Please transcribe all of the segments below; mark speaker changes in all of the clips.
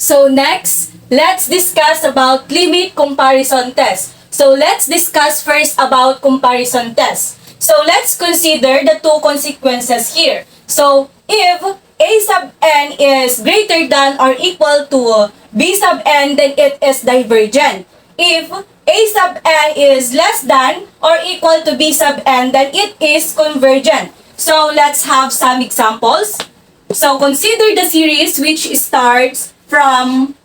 Speaker 1: So next, let's discuss about limit comparison test. So let's discuss first about comparison test. So let's consider the two consequences here. So if a sub n is greater than or equal to b sub n, then it is divergent. If a sub n is less than or equal to b sub n, then it is convergent. So let's have some examples. So consider the series which starts from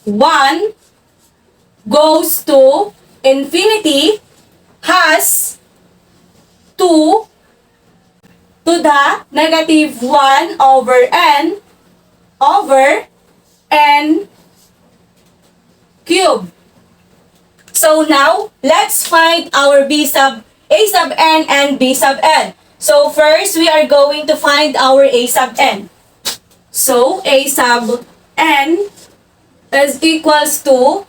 Speaker 1: 1 goes to infinity, has 2 to the negative 1 over n cube. So now, let's find our a sub n and b sub n. So first, we are going to find our a sub n. So a sub n is equals to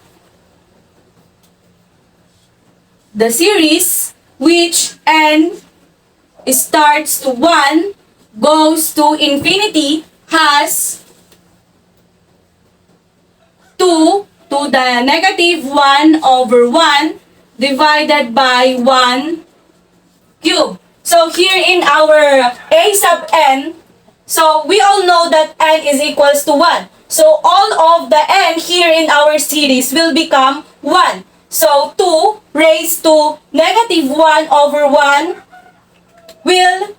Speaker 1: the series which n starts to 1, goes to infinity, has 2 to the negative 1 over 1 divided by 1 cube. So here in our a sub n, so we all know that n is equals to 1. So all of the n here in our series will become 1. So 2 raised to negative 1 over 1 will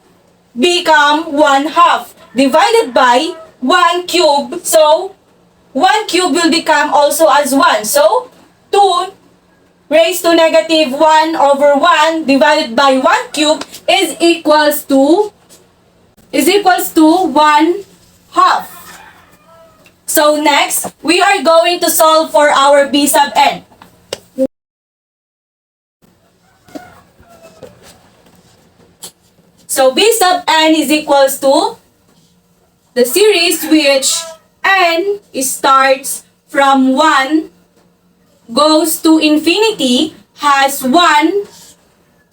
Speaker 1: become 1 half divided by 1 cube. So 1 cube will become also as 1. So 2 raised to negative 1 over 1 divided by 1 cube is equals to 1 half. So next, we are going to solve for our b sub n. So b sub n is equals to the series which n starts from 1, goes to infinity, has 1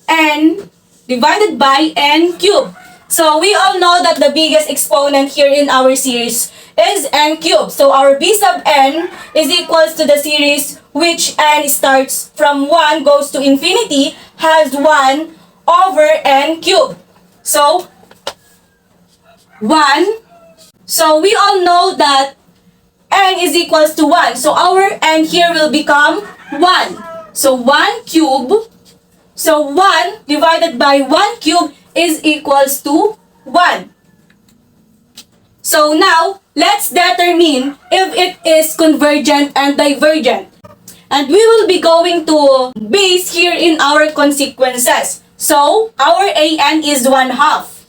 Speaker 1: n divided by n cube. So we all know that the biggest exponent here in our series is n cube. So our b sub n is equals to the series which n starts from 1, goes to infinity, has 1 over n cube. So 1. So we all know that n is equals to 1. So our n here will become 1. So 1 cube. So 1 divided by 1 cube is equals to 1. So now, let's determine if it is convergent and divergent. And we will be going to base here in our consequences. So, our an is 1 half.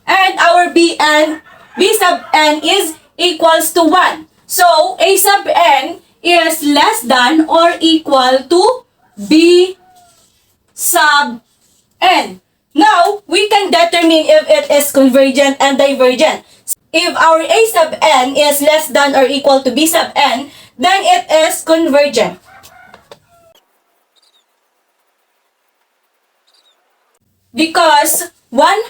Speaker 1: And our b sub n is equals to 1. So, a sub n is less than or equal to b sub n. Now, we can determine if it is convergent and divergent. If our a sub n is less than or equal to b sub n, then it is convergent. Because 1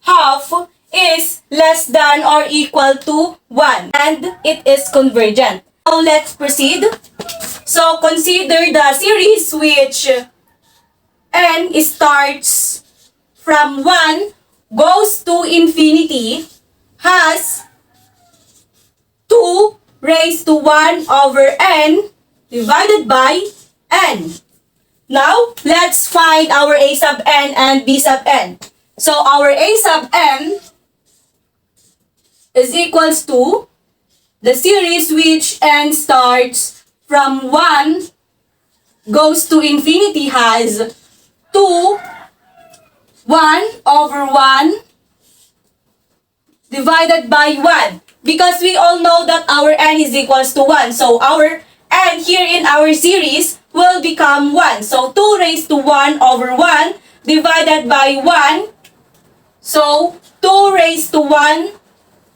Speaker 1: half is less than or equal to 1 and it is convergent. Now, let's proceed. So, consider the series which n starts from 1, goes to infinity, has 2 raised to 1 over n divided by n. Now, let's find our a sub n and b sub n. So, our a sub n is equals to the series which n starts from 1, goes to infinity, has 2, 1 over 1 divided by 1. Because we all know that our n is equals to 1. So, our n here in our series will become 1. So, 2 raised to 1 over 1 divided by 1. So, 2 raised to 1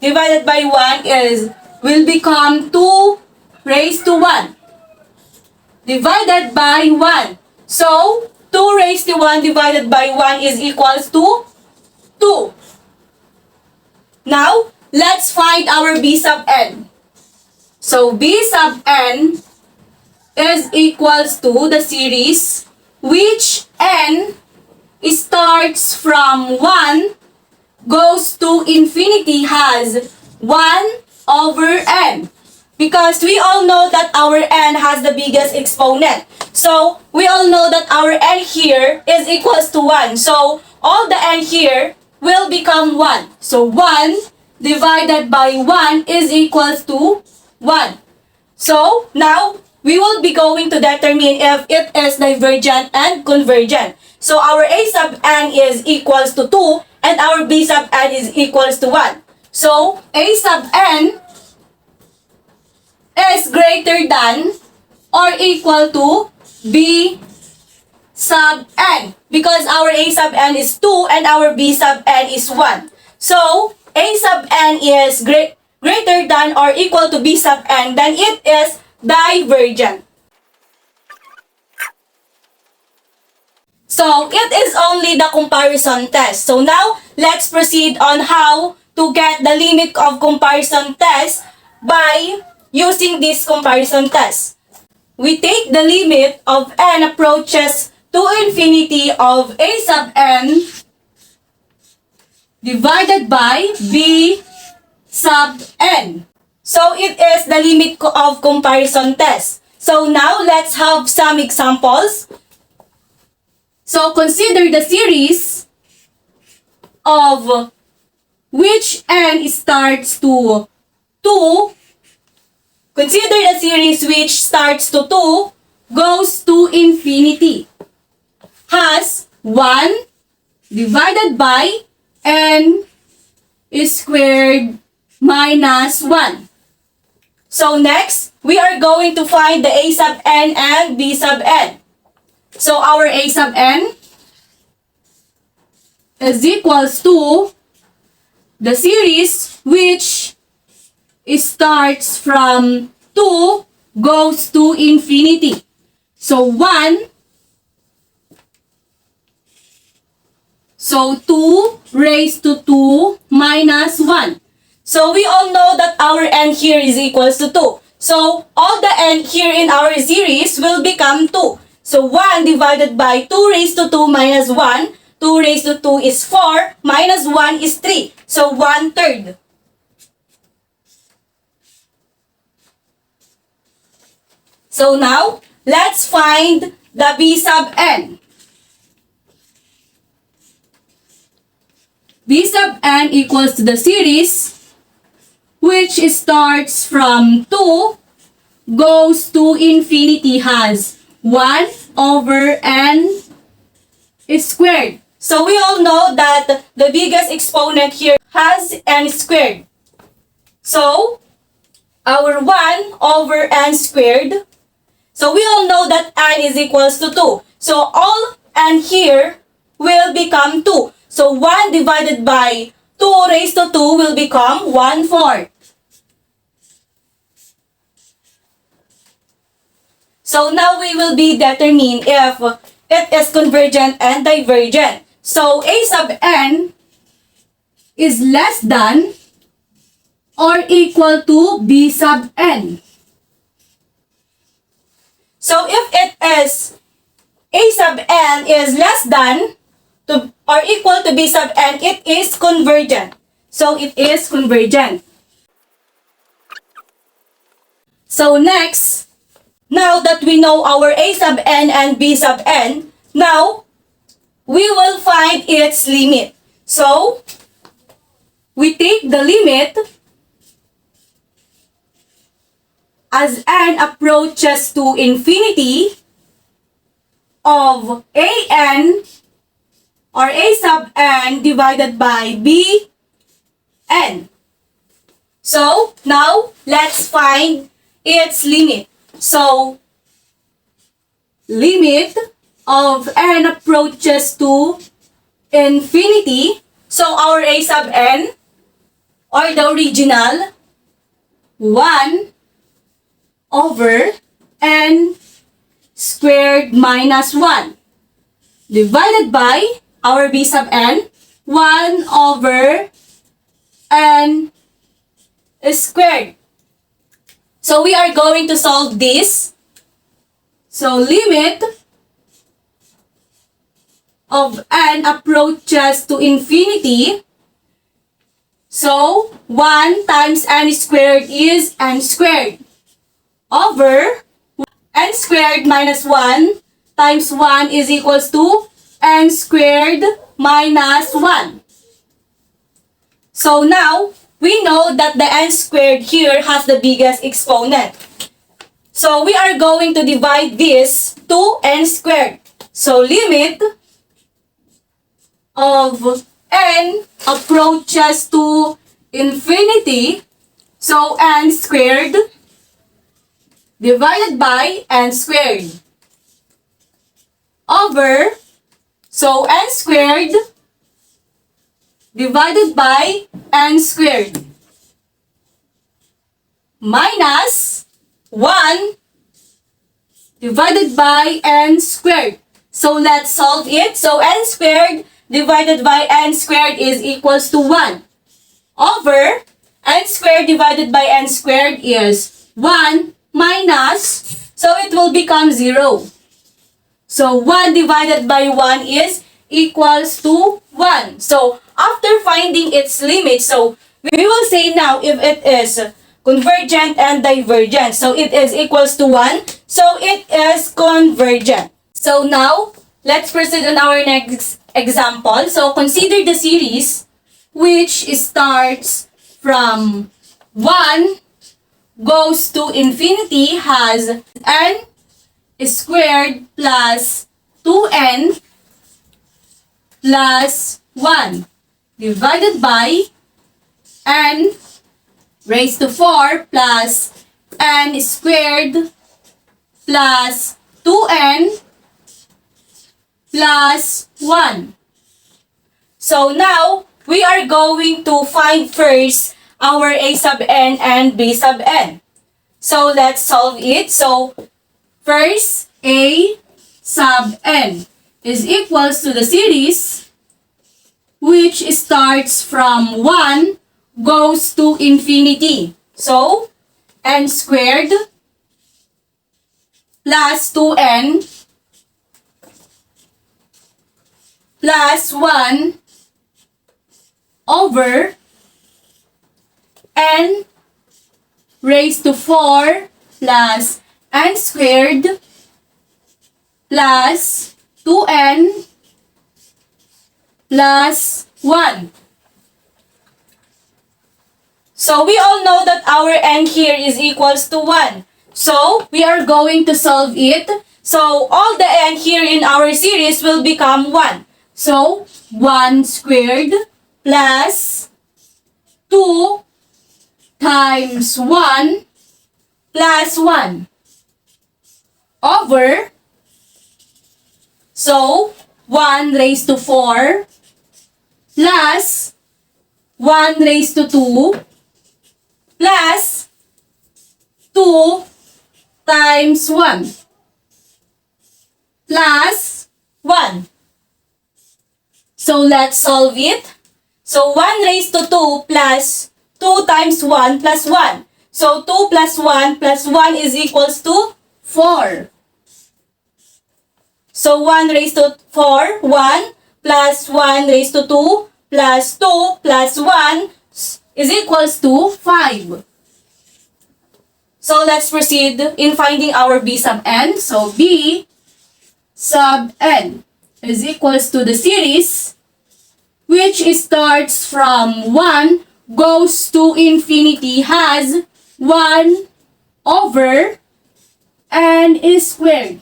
Speaker 1: divided by 1 will become 2 raised to 1 divided by 1. So, 2 raised to 1 divided by 1 is equals to 2. Now, let's find our b sub n. So b sub n is equals to the series which n starts from 1 goes to infinity has 1 over n. Because we all know that our n has the biggest exponent. So, we all know that our n here is equals to 1. So, all the n here will become 1. So, 1 divided by 1 is equals to 1. So, now, we will be going to determine if it is divergent and convergent. So, our a sub n is equals to 2 and our b sub n is equals to 1. So, a sub n is greater than or equal to b sub n because our a sub n is 2 and our b sub n is 1. So, a sub n is greater than or equal to b sub n, then it is divergent. So, it is only the comparison test. So, now, let's proceed on how to get the limit of comparison test by using this comparison test. We take the limit of n approaches to infinity of a sub n divided by b sub n. So, it is the limit of comparison test. So, now, let's have some examples. So, consider the series of which n starts to 2. Consider the series which starts to 2, goes to infinity, has 1 divided by n squared minus 1. So next, we are going to find the a sub n and b sub n. So our a sub n is equals to the series which starts from 2 goes to infinity. So 1. So 2 raised to 2 minus 1. So we all know that our n here is equals to 2. So all the n here in our series will become 2. So 1 divided by 2 raised to 2 minus 1. 2 raised to 2 is 4 minus 1 is 3. So 1/3. So now, let's find the b sub n. B sub n equals to the series which starts from 2 goes to infinity has 1 over n squared. So we all know that the biggest exponent here has n squared. So, our 1 over n squared. So we all know that n is equals to 2. So all n here will become 2. So 1 divided by 2 raised to 2 will become 1/4. So now we will be determine if it is convergent and divergent. So a sub n is less than or equal to b sub n. So if it is a sub n is less than to or equal to b sub n, it is convergent. So it is convergent. So next, now that we know our a sub n and b sub n, now we will find its limit. So we take the limit as n approaches to infinity of a n or a sub n divided by b n. So, now, let's find its limit. So, limit of n approaches to infinity. So, our a sub n or the original 1 over n squared minus 1 divided by our b sub n 1 over n squared. So we are going to solve this. So limit of n approaches to infinity. So 1 times n squared is n squared over n squared minus 1 times 1 is equals to n squared minus 1. So now, we know that the n squared here has the biggest exponent. So we are going to divide this to n squared. So limit of n approaches to infinity. So n squared divided by n squared over, so n squared divided by n squared minus 1 divided by n squared. So let's solve it. So n squared divided by n squared is equals to 1 over n squared divided by n squared is 1 minus, so it will become 0. So 1 divided by 1 is equals to 1. So after finding its limit, so we will say now if it is convergent and divergent. So it is equals to 1. So it is convergent. So now, let's proceed on our next example. So consider the series which starts from 1 goes to infinity has n squared plus 2n plus 1 divided by n raised to 4 plus n squared plus 2n plus 1. So now, we are going to find first our a sub n and b sub n. So let's solve it. So first, a sub n is equals to the series which starts from 1 goes to infinity. So n squared plus 2n plus 1 over n raised to 4 plus n squared plus 2n plus 1. So we all know that our n here is equals to 1. So we are going to solve it. So all the n here in our series will become 1. So 1 squared plus 2 times 1 plus 1 over, so 1 raised to 4 plus 1 raised to 2 plus 2 times 1 plus 1. So let's solve it. So 1 raised to 2 plus 2 times 1 plus 1. So 2 plus 1 plus 1 is equals to 4. So 1 raised to 4, 1 plus 1 raised to 2 plus 2 plus 1 is equals to 5. So let's proceed in finding our b sub n. So b sub n is equals to the series which starts from 1 goes to infinity has 1 over n squared.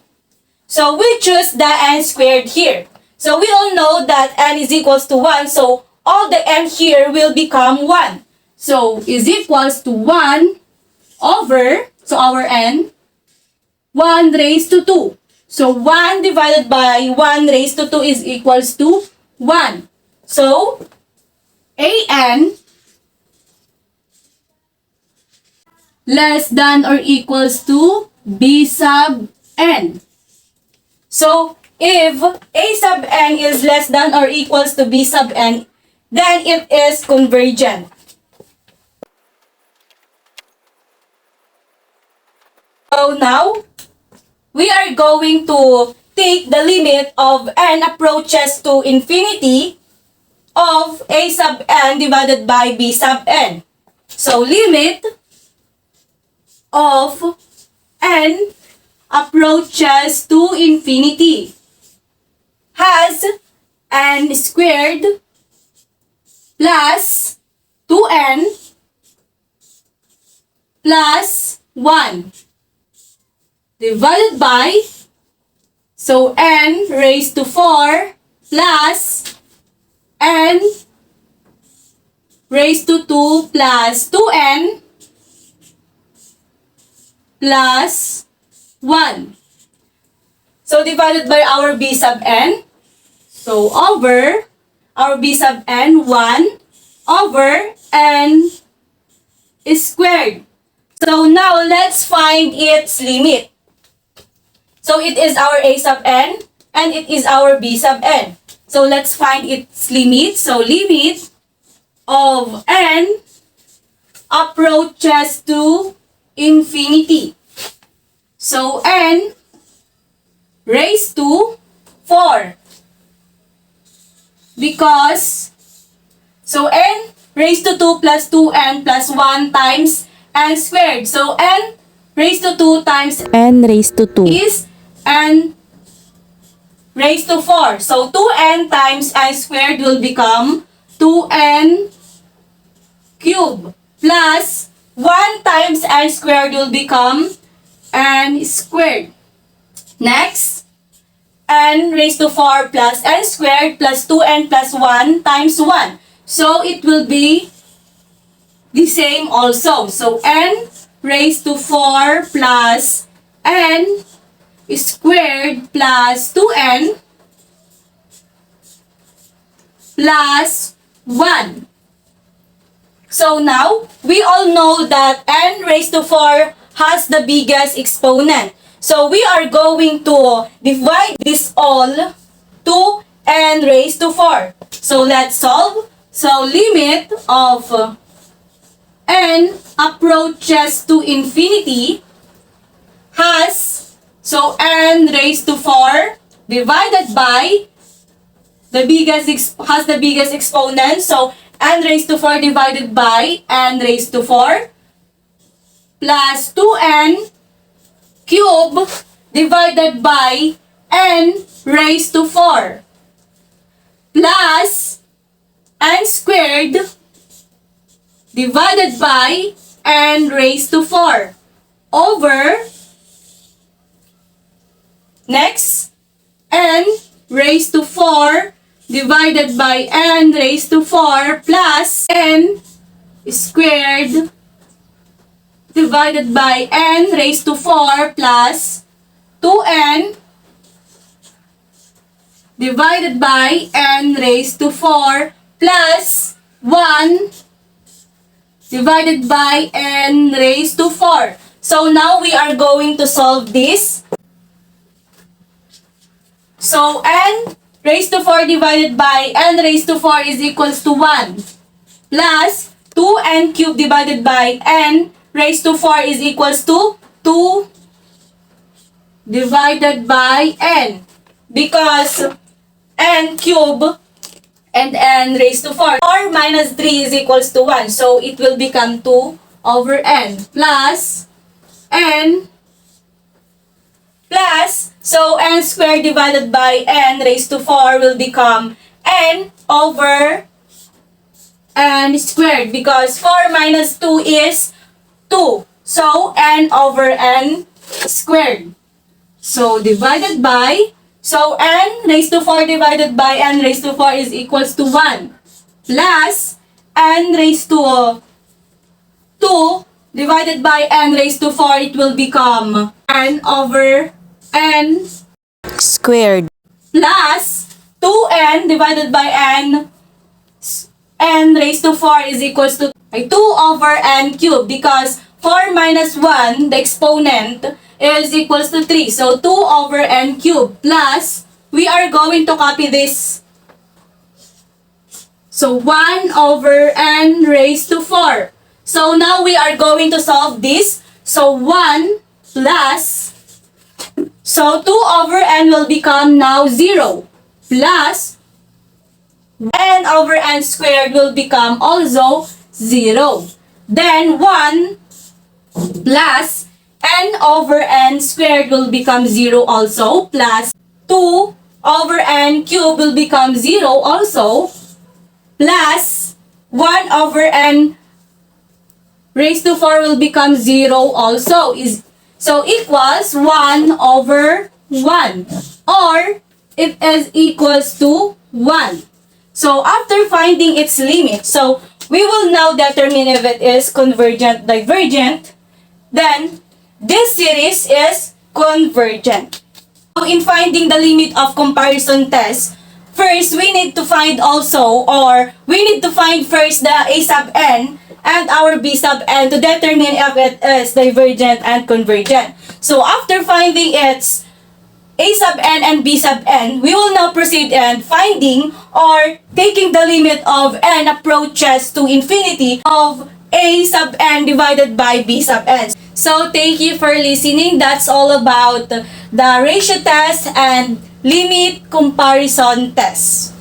Speaker 1: So we choose the n squared here. So we all know that n is equals to 1. So all the n here will become 1. So is equals to 1 over, so our n, 1 raised to 2. So 1 divided by 1 raised to 2 is equals to 1. So an less than or equals to b sub n. So if a sub n is less than or equals to b sub n, then it is convergent. So now, we are going to take the limit of n approaches to infinity of a sub n divided by b sub n. So, limit of n approaches to infinity has n squared plus 2n plus 1 divided by, so n raised to 4 plus n raised to 2 plus 2n plus 1. So, divided by our b sub n. So, over our b sub n, 1 over n squared. So, now let's find its limit. So, it is our a sub n and it is our b sub n. So, let's find its limit. So, limit of n approaches to infinity. So, n raised to 4. Because, so n raised to 2 plus 2n plus 1 times n squared. So, n raised to 2 times
Speaker 2: n raised to 2
Speaker 1: is n raised to 4. So, 2n times n squared will become 2n cubed plus 1 times n squared will become n squared. Next, n raised to 4 plus n squared plus 2n plus 1 times 1. So, it will be the same also. So, n raised to 4 plus n squared plus 2n plus 1. So, now, we all know that n raised to 4 has the biggest exponent. So, we are going to divide this all to n raised to 4. So, let's solve. So, limit of n approaches to infinity has, so n raised to 4 divided by the biggest, has the biggest exponent. So, n raised to 4 divided by n raised to 4 plus 2n cube divided by n raised to 4 plus n squared divided by n raised to 4 over, next, n raised to 4 divided by n raised to 4 plus n squared divided by n raised to 4 plus 2n divided by n raised to 4 plus 1 divided by n raised to 4. So, now we are going to solve this. So, n raised to 4 divided by n raised to 4 is equals to 1 plus 2n cubed divided by n raised to 4 is equals to 2 divided by n. Because n cubed and n raised to 4. 4 minus 3 is equals to 1. So, it will become 2 over n plus n plus, so n squared divided by n raised to 4 will become n over n squared because 4 minus 2 is 2. So, n over n squared. So, divided by, so n raised to 4 divided by n raised to 4 is equals to 1 plus n raised to 2 divided by n raised to 4, it will become n over n
Speaker 2: squared
Speaker 1: plus 2n divided by n raised to 4 is equals to 2 over n cubed because 4 minus 1, the exponent, is equals to 3. So, 2 over n cubed plus, we are going to copy this. So, 1 over n raised to 4. So, now we are going to solve this. So, 1 plus, so 2 over n will become now 0, plus n over n squared will become also 0. Then 1 plus n over n squared will become 0 also, plus 2 over n cubed will become 0 also, plus 1 over n raised to 4 will become 0 also. So equals 1 over 1, or it is equals to 1. So after finding its limit, so we will now determine if it is convergent, divergent. Then this series is convergent. So in finding the limit of comparison test, first we need to find also, or we need to find first the a sub n and our b sub n to determine if it is divergent and convergent. So after finding its a sub n and b sub n, we will now proceed in finding or taking the limit of n approaches to infinity of a sub n divided by b sub n. So thank you for listening. That's all about the ratio test and limit comparison test.